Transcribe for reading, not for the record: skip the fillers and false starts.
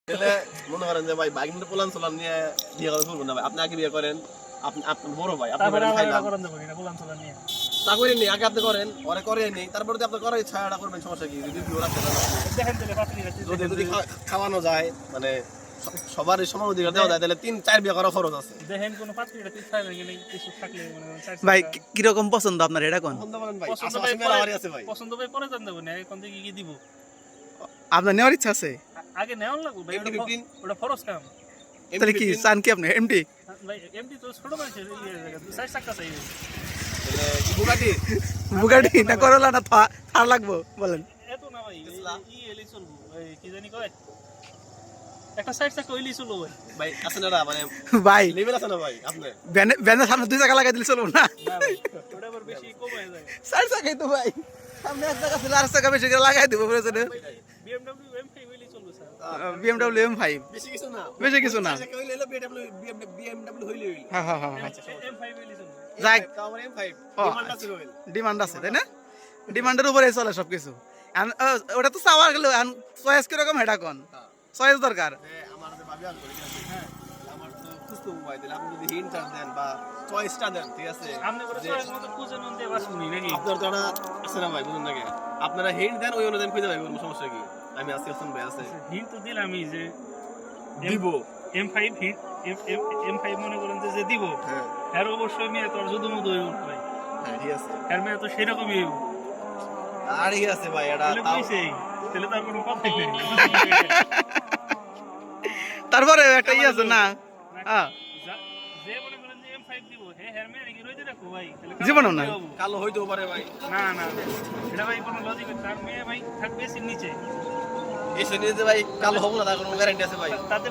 তাহলে মনে করেন যে ভাই বাইক নিয়ে পোলান চলান নিয়ে বিয়ে করে করবো না ভাই, আপনি আগে বিয়ে করেন, আপনি আপনার বড় ভাই, আপনি করেন খাইলাম তা করেন নি, আগে আপনি করেন, পরে করেন নি, তারপরে যদি আপনার করার ইচ্ছা এটা করবেন, সমস্যা কি? যদি বিয়ে রাখতে যদি যদি খাওয়ানো যায়, মানে সবারই সমান অধিকার দেওয়া যায়, তাহলে 3-4 বিয়ে করা খরচ আছে। দেখেন কোন পাত্রীটা ঠিক থাকে নাকি কিছু থাকলে মানে ভাই কিরকম পছন্দ আপনার এটা কোন? পছন্দ বলেন ভাই, পছন্দ আশেপাশে ভাই মেলা বাড়ি আছে ভাই। পছন্দ ভাই পরে জান দেব না এখন থেকে কি দিব আপনার নেওয়ার ইচ্ছা আছে? আগে নেওয়া লাগবে ভাই, MT 15 ওটা ফরজ কাম তাহলে কি চান কি আপনি এমডি? ভাই এমডি তো ছোট মানুষের জায়গা সাইজ টাকা চাই তাহলে কি বুগাটি? বুগাটি না করলা না থার লাগবো বলেন? এত না ভাই ই এলি চলবো এই কি জানি কয় একটা সাইড টাকা ওইলি চলবো ভাই ভাই আছে না মানে ভাই লেভেল আছে না ভাই আপনার? ব্যানের সামনে 2 চাকা লাগাই দিলে চলবো না? না ভাই ওটা আবার বেশি কম হয়ে যায় 4 চাকাই তো ভাই, সামনে 1 চাকা ছিল, 8 চাকা বেশি করে লাগাই দেবো প্রয়োজনে। বিএমডব্লিউ এম5 ওইলি চলবো স্যার BMW M5 বেশি কিছু না, বেশি কিছু না। আচ্ছা কইলে হলো BMW হইলে হইল। হ্যাঁ হ্যাঁ হ্যাঁ এম5 ওইলি চলবো যাক, তাও আমার M5 ও, ডিমান্ড আছে কইল। ডিমান্ড আছে তাই না? ডিমান্ডের উপরে চলে সবকিছু। ওটা তো চাওয়ার গেল, চয়েস কিরকম হেটা কোন? চয়েস দরকার। আমার যে ভাবি আসবে ঠিক আছে, হ্যাঁ আমার তো খুঁজতে মোবাইল দিলে আপনি যদি হিন্টটা দেন বা চয়েসটা দেন, ঠিক আছে, আপনি করে যে চয়েস মতো খুঁজে নন দিয়ে বাসুনি নাকি আপনার তো একটা আছে না ভাই, বুঝুন নাকি আপনারা হিন্ট দেন, ওই অনুযায়ী খুঁজে পাবেন, কোনো সমস্যা কি? আমি আজকে হাসান ভাই আছে হিন্ট তো দিলামই যে দিব। M5 হিট M5 মনে করেন যে দিব হ্যাঁ এর অবশ্যই মেয়ে তো যদু মধু হইব ভাই হ্যাঁ ঠিক আছে, এর মেয়ে তো সেরকমই হইব আর ঠিক আছে ভাই, এটা তাহলে তাও কইছেই তাহলে তার কোনো কথাই নেই তারপরে একটা ই আছে না, হ্যাঁ যে মনে করেন যে M5 দিব হে হের মেয়ে কি রইতে রাখো ভাই তাহলে জীবনেও না। কালো হইতেও পারে ভাই, না না এটা ভাই কোনো লজিক তার মেয়ে ভাই থাকবে এসির নিচে এসে নিয়ে যে ভাই কালো হবো না তার কোনো গ্যারান্টি আছে ভাই? তাতে